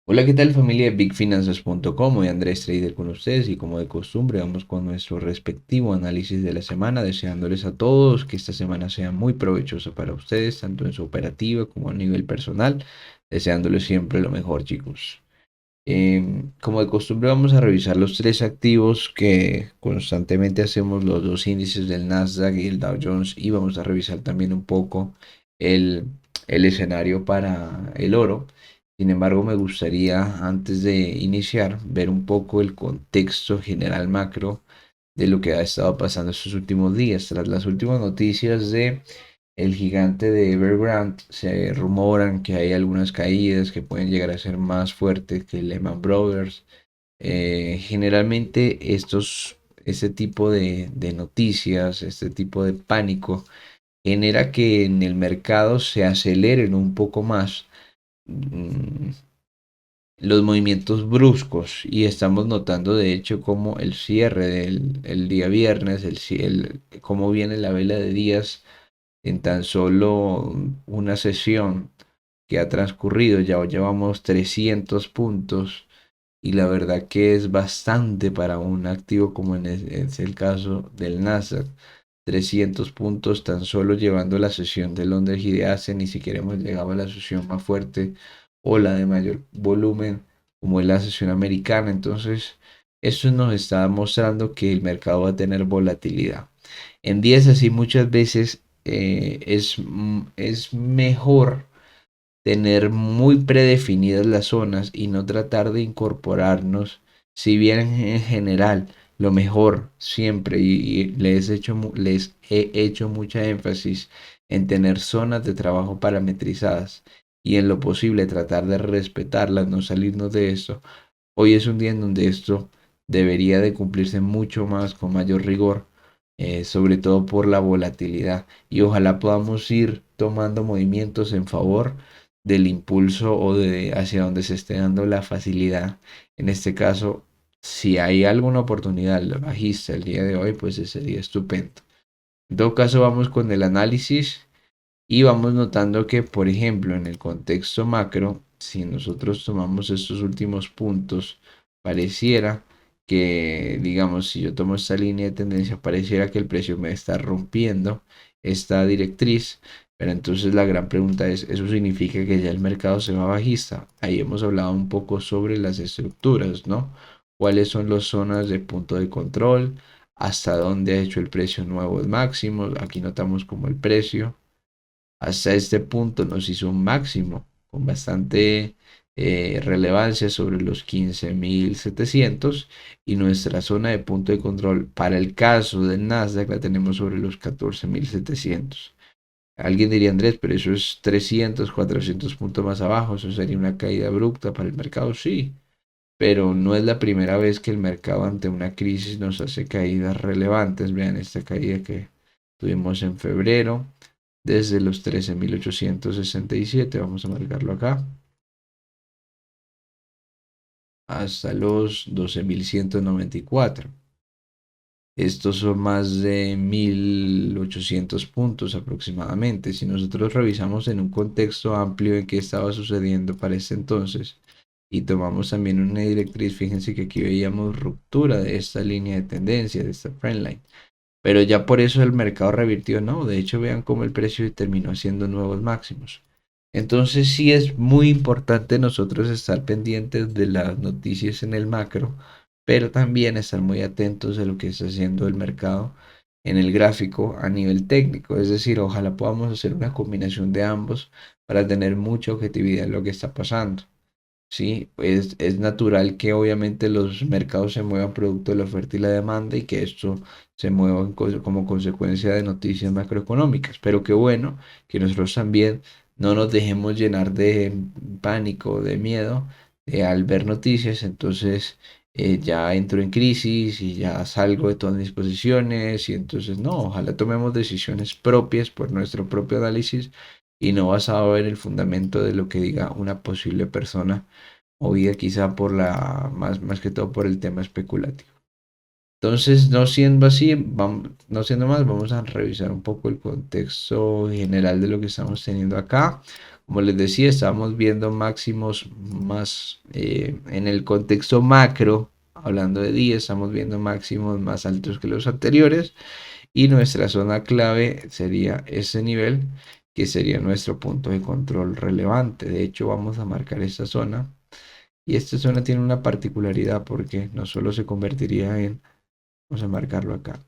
Hola, ¿qué tal familia de BigFinanzas.com? Hoy Andrés Trader con ustedes y como de costumbre vamos con nuestro respectivo análisis de la semana, deseándoles a todos que esta semana sea muy provechosa para ustedes, tanto en su operativa como a nivel personal, deseándoles siempre lo mejor, chicos. Como de costumbre vamos a revisar los tres activos que constantemente hacemos, los dos índices del Nasdaq y el Dow Jones, y vamos a revisar también un poco el, el escenario para el oro. Sin embargo, me gustaría antes de iniciar ver un poco el contexto general macro de lo que ha estado pasando estos últimos días, tras las últimas noticias de el gigante de Evergrande. Se rumoran que hay algunas caídas que pueden llegar a ser más fuertes que Lehman Brothers. Generalmente este tipo de noticias, este tipo de pánico, genera que en el mercado se aceleren un poco más mm, los movimientos bruscos, y estamos notando de hecho como el cierre del el día viernes, cómo viene la vela de días en tan solo una sesión que ha transcurrido. Ya llevamos 300 puntos y la verdad que es bastante para un activo como es el caso del Nasdaq. 300 puntos tan solo llevando la sesión de Londres y de Asia. Ni siquiera hemos llegado a la sesión más fuerte o la de mayor volumen como es la sesión americana. Entonces eso nos está mostrando que el mercado va a tener volatilidad. En días así muchas veces es mejor tener muy predefinidas las zonas y no tratar de incorporarnos, si bien en general lo mejor siempre, y les he hecho mucha énfasis en tener zonas de trabajo parametrizadas y en lo posible tratar de respetarlas, no salirnos de esto. Hoy es un día en donde esto debería de cumplirse mucho más, con mayor rigor, sobre todo por la volatilidad. Y ojalá podamos ir tomando movimientos en favor del impulso o de hacia donde se esté dando la facilidad. En este caso, si hay alguna oportunidad bajista el día de hoy, pues ese sería estupendo. En todo caso, vamos con el análisis. Y vamos notando que, por ejemplo, en el contexto macro, si nosotros tomamos estos últimos puntos, pareciera que, digamos, si yo tomo esta línea de tendencia, pareciera que el precio me está rompiendo esta directriz. Pero entonces la gran pregunta es, ¿eso significa que ya el mercado se va bajista? Ahí hemos hablado un poco sobre las estructuras, ¿no? ¿Cuáles son las zonas de punto de control? ¿Hasta dónde ha hecho el precio nuevos máximos? Aquí notamos como el precio hasta este punto nos hizo un máximo con bastante relevancia sobre los 15.700, y nuestra zona de punto de control para el caso del Nasdaq la tenemos sobre los 14.700. Alguien diría, Andrés, pero eso es 300, 400 puntos más abajo, eso sería una caída abrupta para el mercado. Sí, pero no es la primera vez que el mercado ante una crisis nos hace caídas relevantes. Vean esta caída que tuvimos en febrero desde los 13.867, vamos a marcarlo acá, hasta los 12.194. Estos son más de 1.800 puntos aproximadamente. Si nosotros revisamos en un contexto amplio en qué estaba sucediendo para ese entonces y tomamos también una directriz, fíjense que aquí veíamos ruptura de esta línea de tendencia, de esta trendline. Pero ya por eso el mercado revirtió, no. De hecho, vean cómo el precio terminó haciendo nuevos máximos. Entonces sí es muy importante nosotros estar pendientes de las noticias en el macro, pero también estar muy atentos a lo que está haciendo el mercado en el gráfico a nivel técnico. Es decir, ojalá podamos hacer una combinación de ambos para tener mucha objetividad en lo que está pasando. Sí, pues es natural que obviamente los mercados se muevan producto de la oferta y la demanda, y que esto se mueva como consecuencia de noticias macroeconómicas. Pero qué bueno que nosotros también no nos dejemos llenar de pánico, de miedo, al ver noticias. Entonces ya entro en crisis y ya salgo de todas mis posiciones, y entonces no, ojalá tomemos decisiones propias por nuestro propio análisis y no basado en el fundamento de lo que diga una posible persona, movida quizá por más que todo por el tema especulativo. Entonces, no siendo así, no siendo más, vamos a revisar un poco el contexto general de lo que estamos teniendo acá. Como les decía, estamos viendo máximos más en el contexto macro, hablando de días, estamos viendo máximos más altos que los anteriores y nuestra zona clave sería ese nivel que sería nuestro punto de control relevante. De hecho, vamos a marcar esta zona y esta zona tiene una particularidad porque no solo se convertiría en, vamos a marcarlo acá.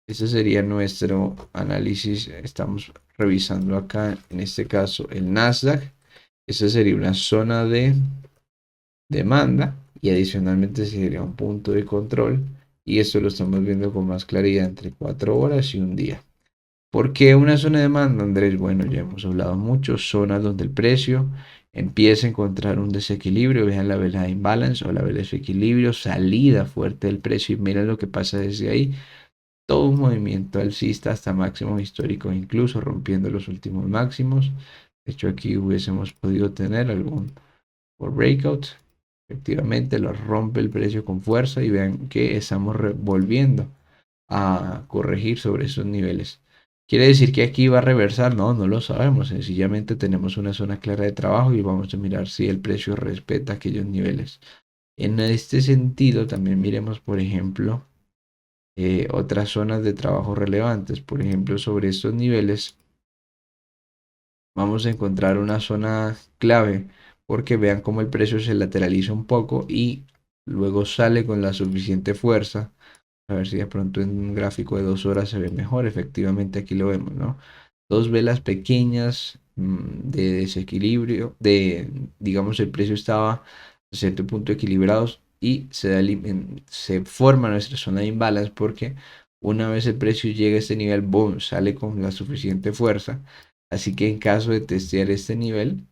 Ese sería nuestro análisis. Estamos revisando acá, en este caso, el Nasdaq. Esa sería una zona de demanda y adicionalmente sería un punto de control. Y esto lo estamos viendo con más claridad entre 4 horas y un día. ¿Por qué una zona de demanda, Andrés? Bueno, ya hemos hablado mucho. Zonas donde el precio empieza a encontrar un desequilibrio. Vean la vela de imbalance o la vela de equilibrio, salida fuerte del precio y miren lo que pasa desde ahí. Todo un movimiento alcista hasta máximos históricos, incluso rompiendo los últimos máximos. De hecho, aquí hubiésemos podido tener algún por breakout. Efectivamente, lo rompe el precio con fuerza y vean que estamos volviendo a corregir sobre esos niveles. ¿Quiere decir que aquí va a reversar? No, no lo sabemos. Sencillamente tenemos una zona clara de trabajo y vamos a mirar si el precio respeta aquellos niveles. En este sentido, también miremos, por ejemplo, otras zonas de trabajo relevantes. Por ejemplo, sobre estos niveles vamos a encontrar una zona clave porque vean cómo el precio se lateraliza un poco y luego sale con la suficiente fuerza. A ver si de pronto en un gráfico de 2 horas se ve mejor. Efectivamente aquí lo vemos, ¿no? Dos velas pequeñas de desequilibrio, digamos, el precio estaba a cierto punto equilibrados y se forma nuestra zona de imbalance porque una vez el precio llega a este nivel, boom, sale con la suficiente fuerza. Así que en caso de testear este nivel,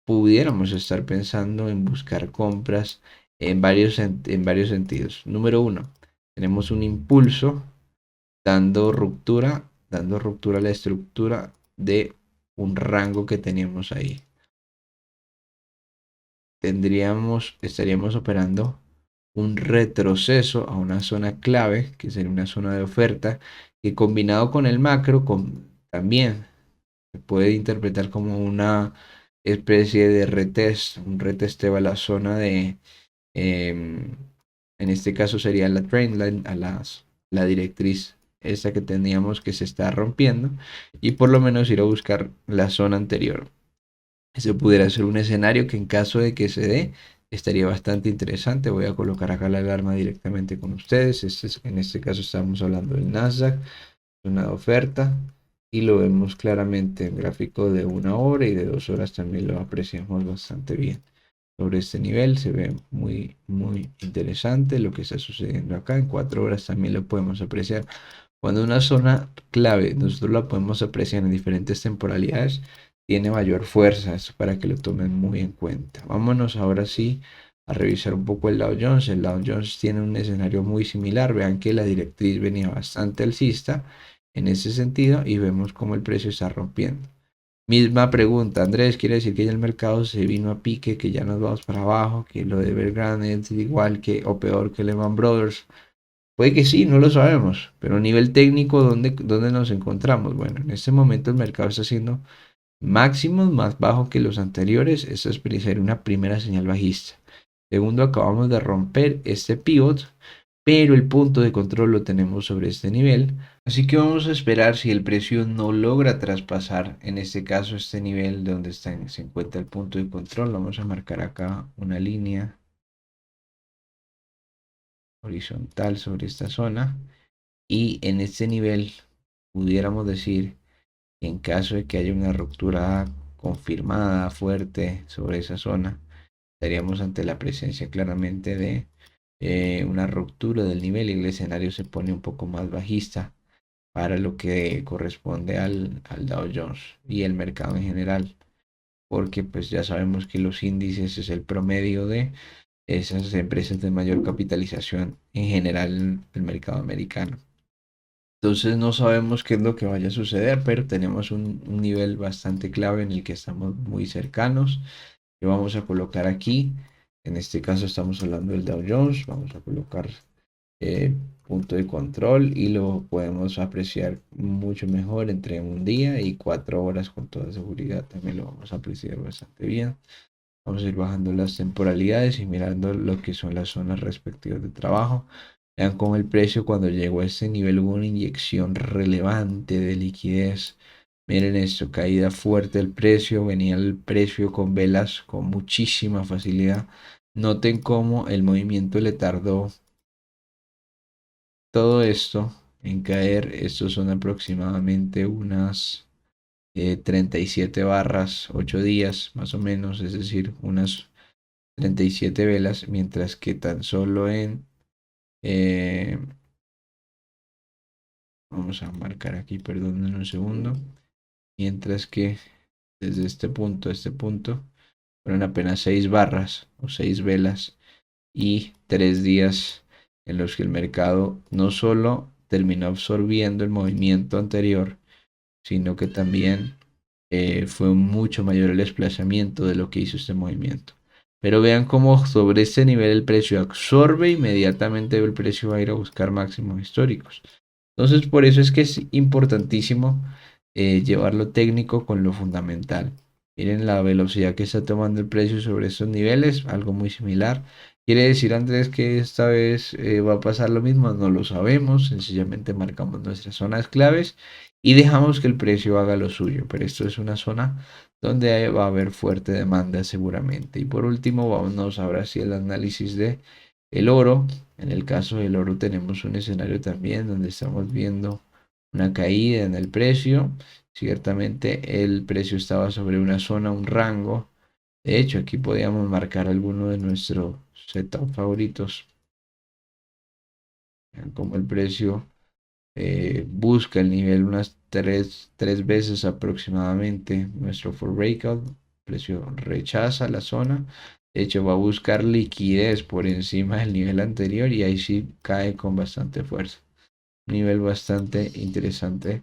pudiéramos estar pensando en buscar compras en varios sentidos. Número uno, tenemos un impulso dando ruptura a la estructura de un rango que teníamos ahí. Estaríamos operando un retroceso a una zona clave, que sería una zona de oferta, que combinado con el macro también se puede interpretar como una especie de retest, un retesteo a la zona de, em, en este caso sería la trendline, la directriz esta que teníamos que se está rompiendo y por lo menos ir a buscar la zona anterior. Ese pudiera ser un escenario que en caso de que se dé estaría bastante interesante. Voy a colocar acá la alarma directamente con ustedes. En este caso estamos hablando del Nasdaq, una oferta y lo vemos claramente en gráfico de 1 hora y de 2 horas también lo apreciamos bastante bien. Sobre este nivel se ve muy interesante lo que está sucediendo acá. En 4 horas también lo podemos apreciar. Cuando una zona clave nosotros la podemos apreciar en diferentes temporalidades, tiene mayor fuerza. Esto para que lo tomen muy en cuenta. Vámonos ahora sí a revisar un poco el Dow Jones. El Dow Jones tiene un escenario muy similar. Vean que la directriz venía bastante alcista en ese sentido y vemos cómo el precio está rompiendo. Misma pregunta, Andrés, ¿quiere decir que ya el mercado se vino a pique, que ya nos vamos para abajo, que lo de Evergrande es igual que o peor que Lehman Brothers? Puede que sí, no lo sabemos, pero a nivel técnico, ¿dónde nos encontramos? Bueno, en este momento el mercado está haciendo máximos más bajos que los anteriores. Esta sería una primera señal bajista. Segundo, acabamos de romper este pivot, pero el punto de control lo tenemos sobre este nivel. Así que vamos a esperar si el precio no logra traspasar, en este caso, este nivel donde se encuentra el punto de control. Vamos a marcar acá una línea horizontal sobre esta zona. Y en este nivel pudiéramos decir que en caso de que haya una ruptura confirmada fuerte sobre esa zona, estaríamos ante la presencia claramente de una ruptura del nivel y el escenario se pone un poco más bajista para lo que corresponde al Dow Jones y el mercado en general, porque pues ya sabemos que los índices es el promedio de esas empresas de mayor capitalización en general en el mercado americano. Entonces no sabemos qué es lo que vaya a suceder, pero tenemos un nivel bastante clave en el que estamos muy cercanos. Que vamos a colocar aquí. En este caso estamos hablando del Dow Jones. Vamos a colocar eh, punto de control y lo podemos apreciar mucho mejor entre un día y 4 horas con toda seguridad. También lo vamos a apreciar bastante bien. Vamos a ir bajando las temporalidades y mirando lo que son las zonas respectivas de trabajo. Vean cómo el precio cuando llegó a este nivel hubo una inyección relevante de liquidez. Miren esto, caída fuerte del precio, venía el precio con velas con muchísima facilidad. Noten cómo el movimiento le tardó todo esto en caer. Estos son aproximadamente unas 37 barras, 8 días más o menos, es decir, unas 37 velas, mientras que tan solo eh, vamos a marcar aquí, perdón, en un segundo, mientras que desde este punto a este punto fueron apenas 6 barras o 6 velas y 3 días en los que el mercado no solo terminó absorbiendo el movimiento anterior, sino que también fue mucho mayor el desplazamiento de lo que hizo este movimiento. Pero vean cómo sobre este nivel el precio absorbe, inmediatamente el precio va a ir a buscar máximos históricos. Entonces, por eso es que es importantísimo llevar lo técnico con lo fundamental. Miren la velocidad que está tomando el precio sobre estos niveles, algo muy similar. ¿Quiere decir, Andrés, que esta vez va a pasar lo mismo? No lo sabemos, sencillamente marcamos nuestras zonas claves y dejamos que el precio haga lo suyo. Pero esto es una zona donde va a haber fuerte demanda seguramente. Y por último, vámonos ahora sí al análisis de el oro. En el caso del oro tenemos un escenario también donde estamos viendo una caída en el precio. Ciertamente el precio estaba sobre una zona, un rango. De hecho, aquí podíamos marcar alguno de nuestros setup favoritos. Vean cómo el precio busca el nivel unas tres veces aproximadamente. Nuestro for breakout, el precio rechaza la zona. De hecho, va a buscar liquidez por encima del nivel anterior y ahí sí cae con bastante fuerza. Un nivel bastante interesante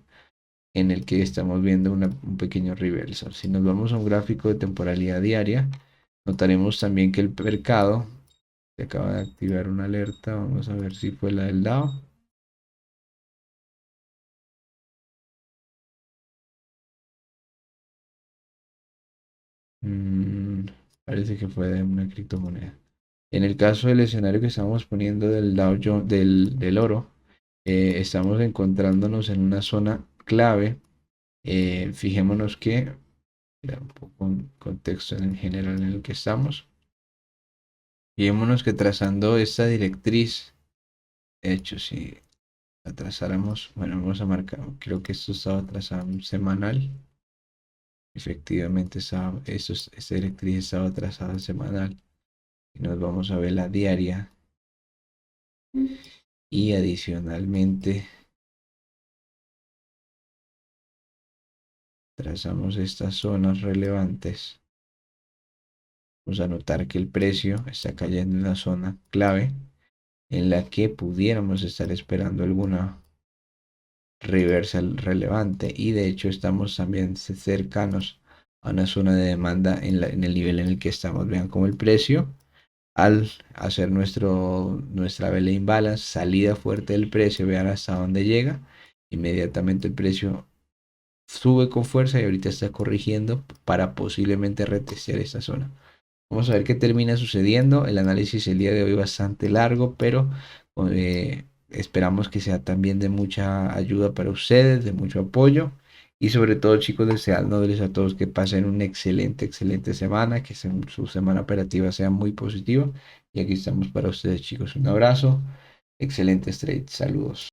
en el que estamos viendo un pequeño reversal. Si nos vamos a un gráfico de temporalidad diaria, notaremos también que el mercado se acaba de activar una alerta. Vamos a ver si fue la del Dow. Mm, parece que fue de una criptomoneda. En el caso del escenario que estamos poniendo del Dow Jones, del oro, estamos encontrándonos en una zona clave. Fijémonos que, mira, un poco un contexto en general en el que estamos. Fijémonos que trazando esta directriz, de hecho, si la trazáramos, bueno, vamos a marcar, creo que esto estaba trazado en semanal. Efectivamente, esta directriz estaba trazada en semanal. Y nos vamos a ver la diaria. Y adicionalmente, trazamos estas zonas relevantes. Vamos a notar que el precio está cayendo en la zona clave en la que pudiéramos estar esperando alguna reversal relevante y de hecho estamos también cercanos a una zona de demanda en el nivel en el que estamos. Vean cómo el precio al hacer nuestra vela imbalance, salida fuerte del precio, vean hasta dónde llega, inmediatamente el precio sube con fuerza y ahorita está corrigiendo para posiblemente retestear esta zona. Vamos a ver qué termina sucediendo. El análisis el día de hoy bastante largo, pero esperamos que sea también de mucha ayuda para ustedes, de mucho apoyo. Y sobre todo, chicos, deseándoles a todos que pasen una excelente semana, que su semana operativa sea muy positiva. Y aquí estamos para ustedes, chicos. Un abrazo, excelentes trades, saludos.